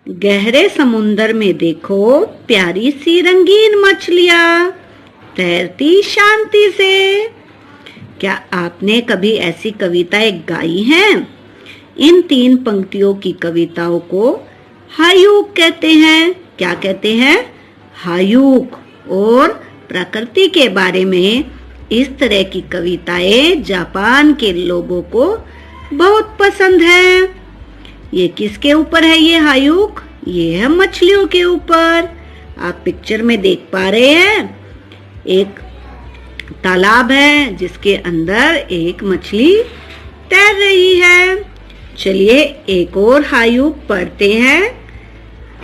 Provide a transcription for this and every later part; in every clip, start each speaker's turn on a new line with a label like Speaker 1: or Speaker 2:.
Speaker 1: गहरे समुंदर में देखो प्यारी सी रंगीन मछलियां तैरती शांति से। क्या आपने कभी ऐसी कविताएं गाई हैं? इन 3 पंक्तियों की कविताओं को हायूक कहते हैं। क्या कहते हैं? हायूक। और प्रकृति के बारे में इस तरह की कविताएं जापान के लोगों को बहुत पसंद है। ये किसके ऊपर है ये हायूक? ये है मछलियों के ऊपर। आप पिक्चर में देख पा रहे हैं, एक तालाब है जिसके अंदर एक मछली तैर रही है। चलिए एक और हायूक पढ़ते हैं।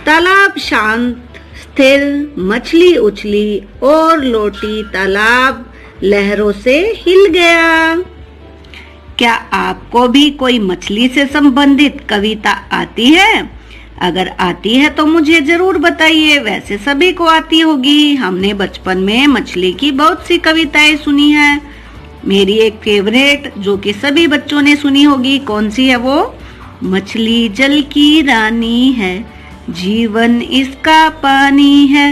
Speaker 1: तालाब शांत स्थिर, मछली उछली और लौटी, तालाब लहरों से हिल गया। क्या आपको भी कोई मछली से संबंधित कविता आती है? अगर आती है तो मुझे जरूर बताइए। वैसे सभी को आती होगी। हमने बचपन में मछली की बहुत सी कविताएं सुनी है। मेरी एक फेवरेट जो कि सभी बच्चों ने सुनी होगी, कौन सी है वो? मछली जल की रानी है, जीवन इसका पानी है,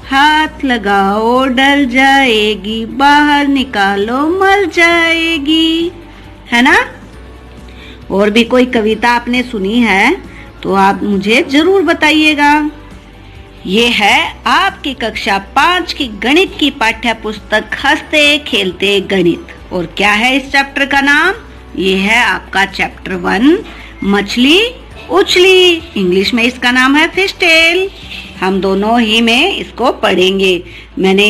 Speaker 1: हाथ लगाओ डर जाएगी, बाहर निकालो मर जाएगी। है ना? और भी कोई कविता आपने सुनी है तो आप मुझे जरूर बताइएगा। ये है आपकी कक्षा 5 की गणित की पाठ्य पुस्तक हंसते खेलते गणित। और क्या है इस चैप्टर का नाम? ये है आपका चैप्टर 1 मछली उछली। इंग्लिश में इसका नाम है फिश टेल। हम दोनों ही में इसको पढ़ेंगे। मैंने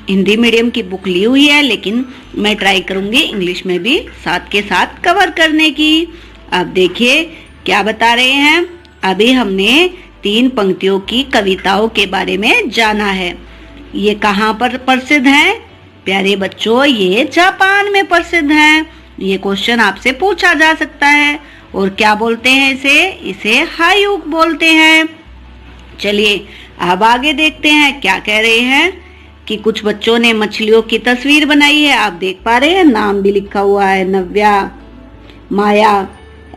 Speaker 1: हिंदी मीडियम की बुक ली हुई है, लेकिन मैं ट्राई करूंगी इंग्लिश में भी साथ के साथ कवर करने की। अब देखिए क्या बता रहे हैं। अभी हमने 3 पंक्तियों की कविताओं के बारे में जाना है। ये कहाँ पर प्रसिद्ध है? प्यारे बच्चों, ये जापान में प्रसिद्ध है। ये क्वेश्चन आपसे पूछा जा सकता है। और क्या बोलते हैं इसे? इसे हायूक बोलते हैं। चलिए अब आगे देखते हैं क्या कह रहे हैं कि कुछ बच्चों ने मछलियों की तस्वीर बनाई है। आप देख पा रहे हैं, नाम भी लिखा हुआ है, नव्या, माया।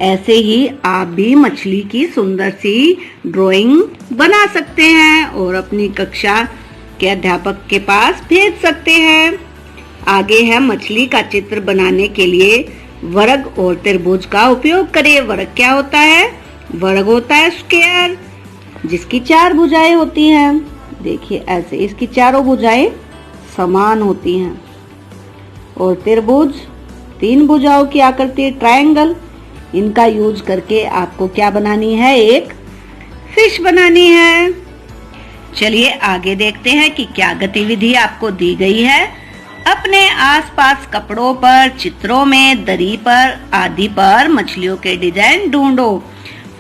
Speaker 1: ऐसे ही आप भी मछली की सुंदर सी ड्राइंग बना सकते हैं और अपनी कक्षा के अध्यापक के पास भेज सकते हैं। आगे है मछली का चित्र बनाने के लिए वर्ग और त्रिभुज का उपयोग करें। वर्ग क्या होता है? वर्ग होता है स्क्वायर, जिसकी 4 भुजाएं होती हैं। देखिए ऐसे इसकी चारों भुजाएं समान होती हैं। और त्रिभुज 3 भुजाओं की आकृति ट्रायंगल। इनका यूज करके आपको क्या बनानी है? एक फिश बनानी है। चलिए आगे देखते हैं कि क्या गतिविधि आपको दी गई है। अपने आसपास कपड़ों पर, चित्रों में, दरी पर आदि पर मछलियों के डिजाइन ढूंढो।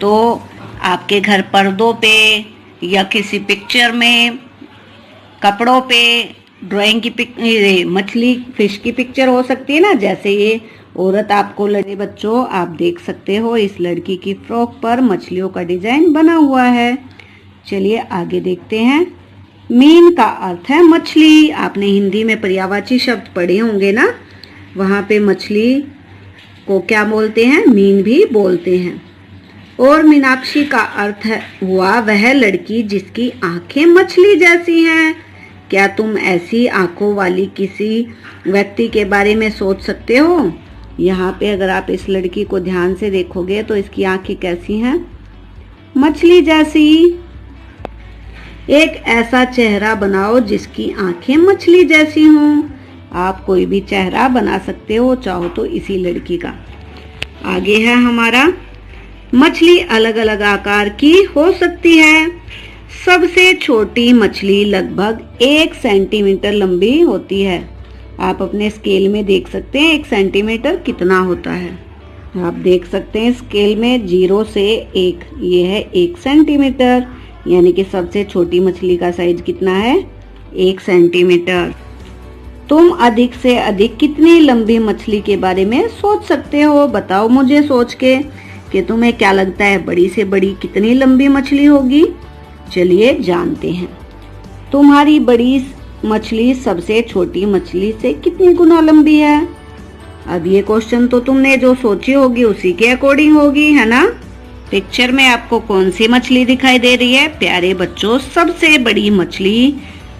Speaker 1: तो आपके घर पर्दों पे या किसी पिक्चर में, कपड़ों पे ड्राइंग की मछली फिश की पिक्चर हो सकती है ना। जैसे ये औरत आपको लड़े बच्चों आप देख सकते हो, इस लड़की की फ्रॉक पर मछलियों का डिजाइन बना हुआ है। चलिए आगे देखते हैं। मीन का अर्थ है मछली। आपने हिंदी में पर्यायवाची शब्द पढ़े होंगे ना, वहाँ पे मछली को क्या बोलते हैं? मीन भी बोलते हैं। और मीनाक्षी का अर्थ हुआ वह लड़की जिसकी आंखें मछली जैसी हैं। क्या तुम ऐसी आंखों वाली किसी व्यक्ति के बारे में सोच सकते हो? यहाँ पे अगर आप इस लड़की को ध्यान से देखोगे तो इसकी आंखें कैसी हैं? मछली जैसी। एक ऐसा चेहरा बनाओ जिसकी आंखें मछली जैसी हों। आप कोई भी चेहरा बना सकते हो चाहो तो इसी लड़की का। आगे है हमारा, मछली अलग अलग आकार की हो सकती है। सबसे छोटी मछली लगभग 1 सेंटीमीटर लंबी होती है। आप अपने स्केल में देख सकते हैं 1 सेंटीमीटर कितना होता है। आप देख सकते हैं स्केल में 0 से 1, ये है 1 सेंटीमीटर, यानी कि सबसे छोटी मछली का साइज कितना है? 1 सेंटीमीटर। तुम अधिक से अधिक कितनी लंबी मछली के बारे में सोच सकते हो? बताओ मुझे सोच के कि तुम्हें क्या लगता है बड़ी से बड़ी कितनी लंबी मछली होगी। चलिए जानते हैं। तुम्हारी बड़ी मछली सबसे छोटी मछली से कितनी गुना लंबी है? अब ये क्वेश्चन तो तुमने जो सोची होगी उसी के अकॉर्डिंग होगी, है ना? पिक्चर में आपको कौन सी मछली दिखाई दे रही है? प्यारे बच्चों, सबसे बड़ी मछली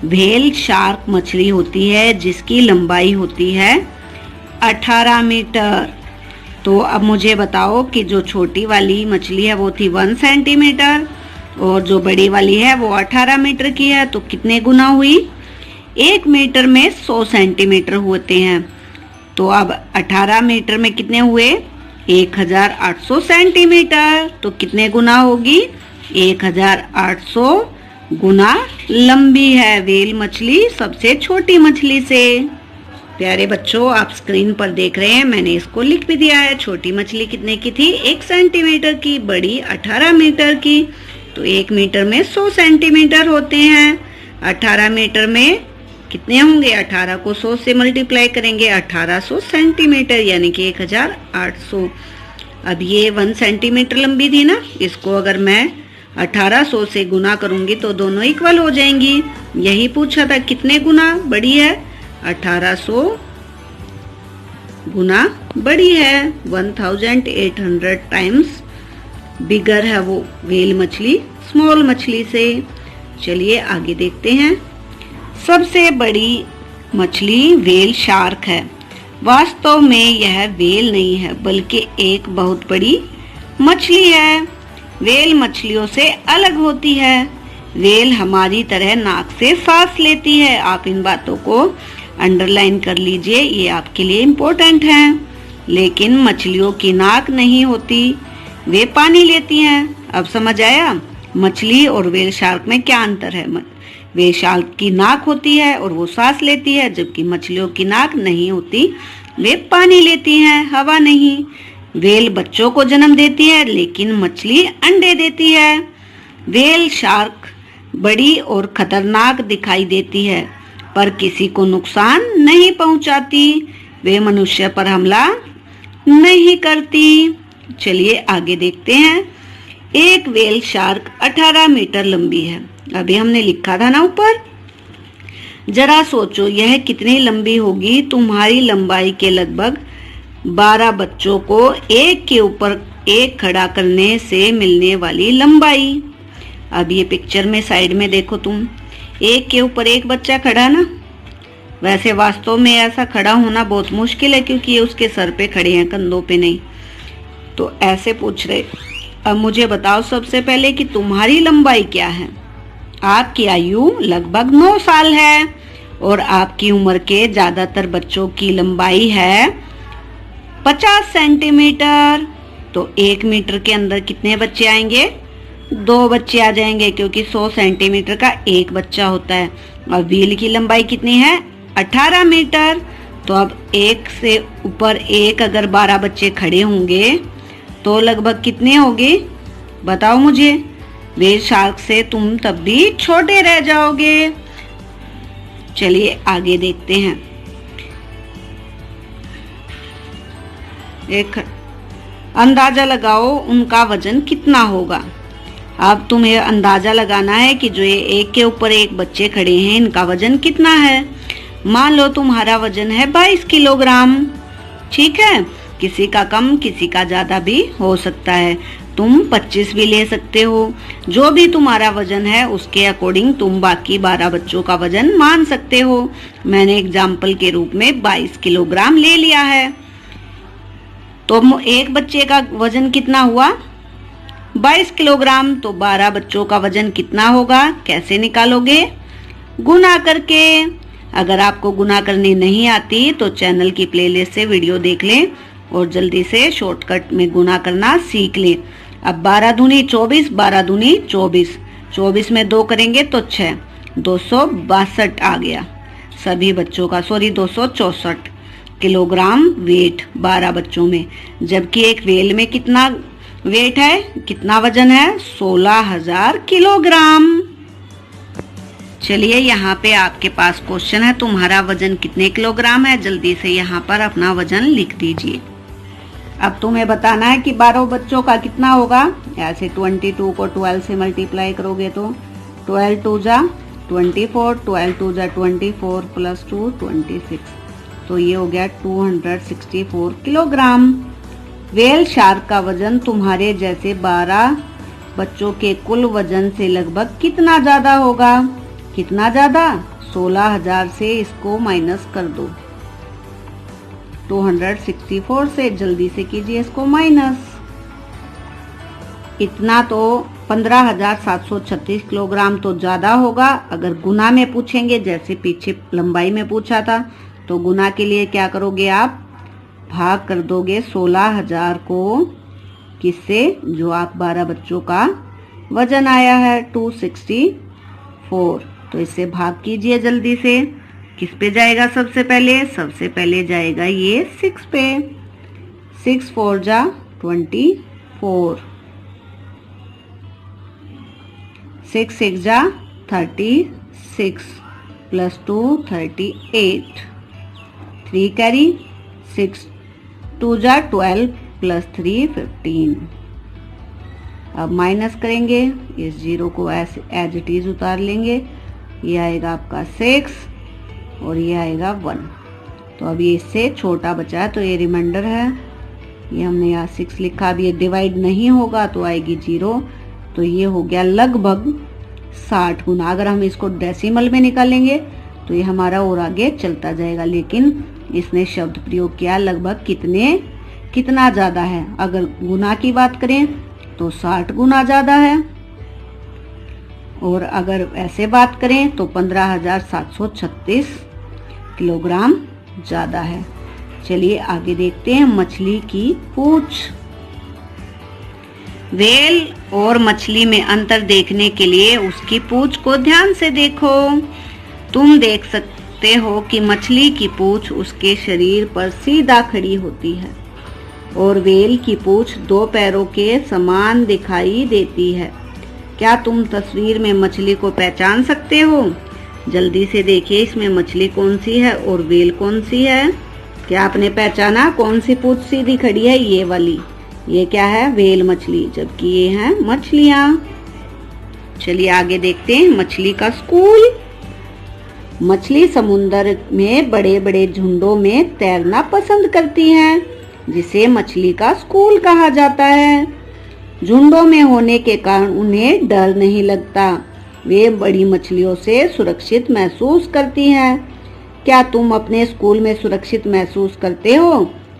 Speaker 1: व्हेल शार्क मछली होती है, जिसकी लंबाई होती है 18 मीटर। तो अब मुझे बताओ कि जो छोटी वाली मछली है वो थी 1 सेंटीमीटर और जो बड़ी वाली है वो 18 मीटर की है, तो कितने गुना हुई? 1 मीटर में 100 सेंटीमीटर होते हैं। तो अब 18 मीटर में कितने हुए? 1800 सेंटीमीटर। तो कितने गुना होगी? 1800 गुना लंबी है व्हेल मछली सबसे छोटी मछली से। प्यारे बच्चों, आप स्क्रीन पर देख रहे हैं, मैंने इसको लिख भी दिया है। छोटी मछली कितने की थी? 1 सेंटीमीटर की, बड़ी 18 मीटर की। तो 1 मीटर में 100 सेंटीमीटर होते हैं। 18 मीटर में कितने होंगे? 18 को 100 से मल्टीप्लाई करेंगे, 1800 सेंटीमीटर, यानी कि 1800। अब ये 1 सेंटीमीटर लंबी थी ना, इसको अगर मैं 1800 से गुना करूंगी तो दोनों इक्वल हो जाएंगी। यही पूछा था, कितने गुना बड़ी है? 1800 गुना बड़ी है, 1800 टाइम्स बिगर है वो व्हेल मछली स्मॉल मछली से। चलिए आगे देखते हैं। सबसे बड़ी मछली व्हेल शार्क है। वास्तव में यह व्हेल नहीं है, बल्कि एक बहुत बड़ी मछली है। व्हेल मछलियों से अलग होती है। व्हेल हमारी तरह नाक से सांस लेती है। आप इन बातों को अंडरलाइन कर लीजिए, ये आपके लिए इम्पोर्टेंट है। लेकिन मछलियों की नाक नहीं होती, वे पानी लेती हैं। अब समझ आया मछली और व्हेल शार्क में क्या अंतर है? व्हेल शार्क की नाक होती है और वो सांस लेती है, जबकि मछलियों की नाक नहीं होती, वे पानी लेती हैं, हवा नहीं। व्हेल बच्चों को जन्म देती है, लेकिन मछली अंडे देती है। व्हेल शार्क बड़ी और खतरनाक दिखाई देती है, पर किसी को नुकसान नहीं पहुंचाती। वे मनुष्य पर हमला नहीं करती। चलिए आगे देखते हैं। एक व्हेल शार्क 18 मीटर लंबी है। अभी हमने लिखा था ना ऊपर। जरा सोचो यह कितनी लंबी होगी? तुम्हारी लंबाई के लगभग 12 बच्चों को एक के ऊपर एक खड़ा करने से मिलने वाली लंबाई। अब ये पिक्चर में साइड में देखो तुम, एक के ऊपर एक बच्चा खड़ा ना। वैसे वास्तव में ऐसा खड़ा होना बहुत मुश्किल है, क्योंकि ये उसके सर पे खड़े हैं, कंधों पे नहीं। तो ऐसे पूछ रहे। अब मुझे बताओ सबसे पहले कि तुम्हारी लंबाई क्या है? आपकी आयु लगभग 9 साल है और आपकी उम्र के ज्यादातर बच्चों की लंबाई है 50 सेंटीमीटर। तो 1 मीटर के अंदर कितने बच्चे आएंगे? 2 बच्चे आ जाएंगे, क्योंकि 100 सेंटीमीटर का एक बच्चा होता है। और व्हील की लंबाई कितनी है? 18 मीटर। तो अब एक से ऊपर एक अगर 12 बच्चे खड़े होंगे तो लगभग कितने होंगे? बताओ मुझे। व्हेल शार्क से तुम तब भी छोटे रह जाओगे। चलिए आगे देखते हैं। एक अंदाजा लगाओ उनका वजन कितना होगा। अब तुम्हें अंदाजा लगाना है कि जो ये एक के ऊपर एक बच्चे खड़े हैं, इनका वजन कितना है। मान लो तुम्हारा वजन है 22 किलोग्राम, ठीक है। किसी का कम किसी का ज्यादा भी हो सकता है। तुम 25 भी ले सकते हो। जो भी तुम्हारा वजन है उसके अकॉर्डिंग तुम बाकी 12 बच्चों का वजन मान सकते हो। मैंने एग्जाम्पल के रूप में 22 किलोग्राम ले लिया है। तो एक बच्चे का वजन कितना हुआ? 22 किलोग्राम। तो 12 बच्चों का वजन कितना होगा? कैसे निकालोगे? गुना करके। अगर आपको गुना करनी नहीं आती तो चैनल की प्लेलिस्ट से वीडियो देख लें और जल्दी से शॉर्टकट में गुना करना सीख लें। अब 12 दूनी 24, 12 दूनी 24, 24 में 2 करेंगे तो 6, 262 आ गया सभी बच्चों का। 264 किलोग्राम वेट 12 बच्चों में। जबकि एक व्हेल में कितना वेट है, कितना वजन है? 16,000 किलोग्राम। चलिए यहाँ पे आपके पास क्वेश्चन है, तुम्हारा वजन कितने किलोग्राम है? जल्दी से यहाँ पर अपना वजन लिख दीजिए। अब तुम्हें बताना है कि 12 बच्चों का कितना होगा। ऐसे 22 को 12 से मल्टीप्लाई करोगे तो 12 2 जा 24, 12 2 जा 24 प्लस 2 26। तो ये हो गया 264 किलोग्राम। व्हेल शार्क का वजन तुम्हारे जैसे 12 बच्चों के कुल वजन से लगभग कितना ज्यादा होगा? कितना ज्यादा? 16,000 से इसको माइनस कर दो, 264 से जल्दी से कीजिए इसको माइनस। इतना तो 15,736 किलोग्राम तो ज्यादा होगा। अगर गुना में पूछेंगे, जैसे पीछे लंबाई में पूछा था, तो गुना के लिए क्या करोगे आप? भाग कर दोगे 16,000 को किससे? जो आप 12 बच्चों का वजन आया है 264, तो इससे भाग कीजिए जल्दी से। किस पे जाएगा सबसे पहले? सबसे पहले जाएगा ये 6 पे। 6 4 जा 24, 6 6 जा 36 प्लस 2 38, 3 कैरी, 6 2 जा 12 प्लस 3 15। अब माइनस करेंगे, इस जीरो को एज इट इज उतार लेंगे। ये आएगा आपका 6 और ये आएगा 1। तो अब ये इससे छोटा बचा है, तो ये रिमाइंडर है। ये हमने यहाँ 6 लिखा। अब ये डिवाइड नहीं होगा तो आएगी 0। तो ये हो गया लगभग 60 गुना। अगर हम इसको डेसिमल में निकालेंगे तो ये हमारा और आगे चलता जाएगा, लेकिन इसने शब्द प्रयोग किया लगभग कितना ज्यादा है। अगर गुना की बात करें तो 60 गुना ज्यादा है, और अगर ऐसे बात करें तो 15,736 किलोग्राम ज्यादा है। चलिए आगे देखते हैं मछली की पूंछ। व्हेल और मछली में अंतर देखने के लिए उसकी पूंछ को ध्यान से देखो। तुम देख सकते हो कि मछली की पूंछ उसके शरीर पर सीधा खड़ी होती है और व्हेल की पूंछ 2 पैरों के समान दिखाई देती है। क्या तुम तस्वीर में मछली को पहचान सकते हो? जल्दी से देखिए इसमें मछली कौन सी है और व्हेल कौन सी है। क्या आपने पहचाना? कौन सी पूंछ सीधी खड़ी है? ये वाली। ये क्या है? व्हेल मछली, जबकि ये है मछलियां। चलिए आगे देखते हैं मछली का स्कूल। मछली समुद्र में बड़े बड़े झुंडों में तैरना पसंद करती हैं, जिसे मछली का स्कूल कहा जाता है। झुंडों में होने के कारण उन्हें डर नहीं लगता। वे बड़ी मछलियों से सुरक्षित महसूस करती हैं। क्या तुम अपने स्कूल में सुरक्षित महसूस करते हो?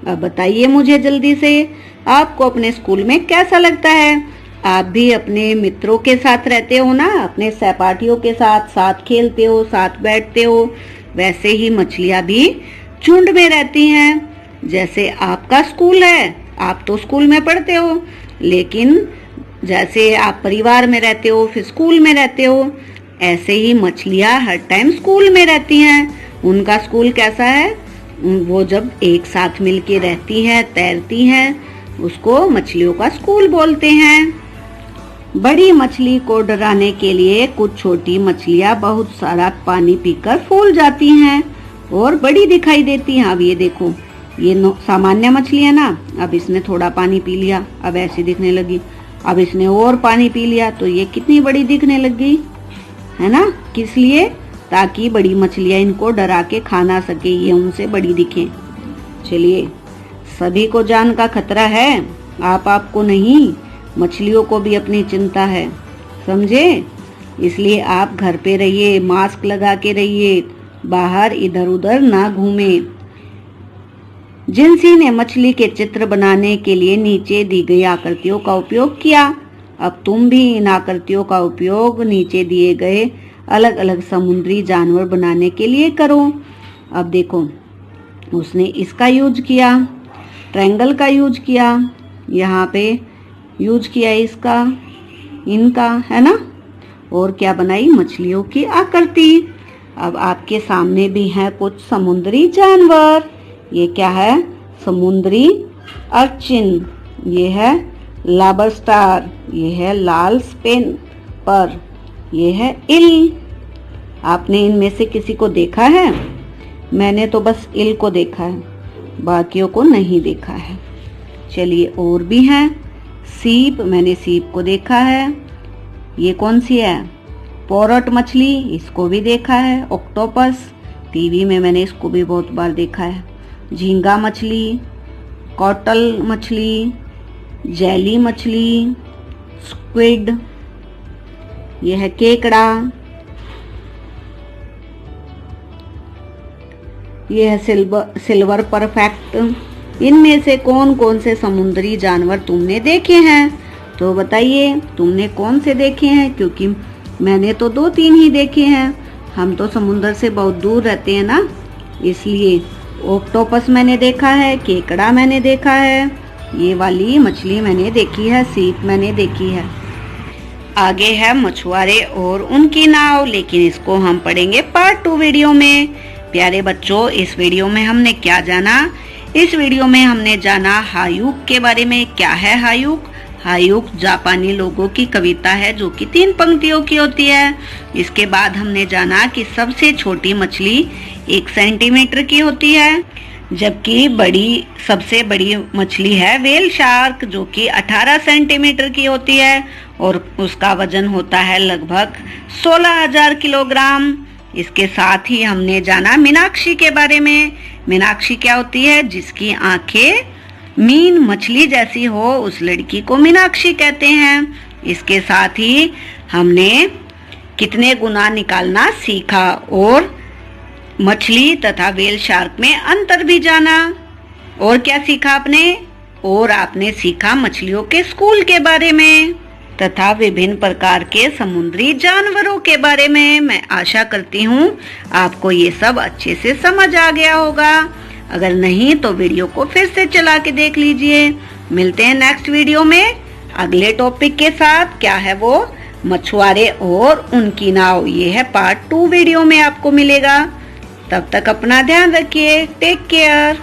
Speaker 1: अब बताइए मुझे जल्दी से, आपको अपने स्कूल में कैसा लगता है? आप भी अपने मित्रों के साथ रहते हो ना, अपने सहपाठियों के साथ खेलते हो, साथ बैठते हो। वैसे ही मछलियां भी झुंड में रहती हैं। जैसे आपका स्कूल है, आप तो स्कूल में पढ़ते हो, लेकिन जैसे आप परिवार में रहते हो फिर स्कूल में रहते हो, ऐसे ही मछलियां हर टाइम स्कूल में रहती हैं। उनका स्कूल कैसा है? वो जब एक साथ मिलके रहती हैं, तैरती हैं, उसको मछलियों का स्कूल बोलते हैं। बड़ी मछली को डराने के लिए कुछ छोटी मछलियां बहुत सारा पानी पीकर फूल जाती हैं और बड़ी दिखाई देती हैं। अब ये देखो, ये सामान्य मछली है ना, अब इसने थोड़ा पानी पी लिया, अब ऐसी दिखने लगी। अब इसने और पानी पी लिया तो ये कितनी बड़ी दिखने लग गई, है ना? किस लिए? ताकि बड़ी मछलियां इनको डरा के खा ना सके, ये उनसे बड़ी दिखें। चलिए, सभी को जान का खतरा है, आपको नहीं, मछलियों को भी अपनी चिंता है, समझे? इसलिए आप घर पे रहिए, मास्क लगा के रहिए, बाहर इधर उधर ना घूमें। जिंसी ने मछली के चित्र बनाने के लिए नीचे दी गई आकृतियों का उपयोग किया। अब तुम भी इन आकृतियों का उपयोग नीचे दिए गए अलग अलग समुद्री जानवर बनाने के लिए करो। अब देखो, उसने इसका यूज किया, ट्रायंगल का यूज किया, यहाँ पे यूज किया इसका, इनका, है ना? और क्या बनाई? मछलियों की आकृति। अब आपके सामने भी है कुछ समुद्री जानवर। ये क्या है? समुद्री अर्चिन, ये है लाबस्टार, ये है लाल स्पेन पर, ये है इल। आपने इनमें से किसी को देखा है? मैंने तो बस इल को देखा है, बाकियों को नहीं देखा है। चलिए, और भी हैं। सीप, मैंने सीप को देखा है। ये कौन सी है? पोरट मछली, इसको भी देखा है। ऑक्टोपस, टीवी में मैंने इसको भी बहुत बार देखा है। झींगा मछली, कॉटल मछली, जेली मछली, स्क्विड, ये है केकड़ा, ये है सिल्वर परफेक्ट। इनमें से कौन कौन से समुद्री जानवर तुमने देखे हैं? तो बताइए तुमने कौन से देखे हैं, क्योंकि मैंने तो 2-3 ही देखे हैं। हम तो समुद्र से बहुत दूर रहते हैं ना, इसलिए ऑक्टोपस मैंने देखा है, केकड़ा मैंने देखा है, ये वाली मछली मैंने देखी है, सीप मैंने देखी है। आगे है मछुआरे और उनकी नाव, लेकिन इसको हम पढ़ेंगे पार्ट 2 वीडियो में। प्यारे बच्चों, इस वीडियो में हमने क्या जाना? इस वीडियो में हमने जाना हायुक के बारे में। क्या है हायुक? हायुक जापानी लोगों की कविता है जो कि 3 पंक्तियों की होती है। इसके बाद हमने जाना कि सबसे छोटी मछली 1 सेंटीमीटर की होती है, जबकि सबसे बड़ी मछली है व्हेल शार्क जो कि 18 सेंटीमीटर की होती है और उसका वजन होता है लगभग 16,000 किलोग्राम। इसके साथ ही हमने जाना मीनाक्षी के बारे में। मीनाक्षी क्या होती है? जिसकी आंखें मीन मछली जैसी हो, उस लड़की को मीनाक्षी कहते हैं। इसके साथ ही हमने कितने गुना निकालना सीखा और मछली तथा व्हेल शार्क में अंतर भी जाना। और क्या सीखा आपने? और आपने सीखा मछलियों के स्कूल के बारे में तथा विभिन्न प्रकार के समुद्री जानवरों के बारे में। मैं आशा करती हूँ आपको ये सब अच्छे से समझ आ गया होगा। अगर नहीं तो वीडियो को फिर से चला के देख लीजिए। मिलते हैं नेक्स्ट वीडियो में अगले टॉपिक के साथ। क्या है वो? मछुआरे और उनकी नाव। ये है पार्ट 2 वीडियो में आपको मिलेगा। तब तक अपना ध्यान रखिए। Take care.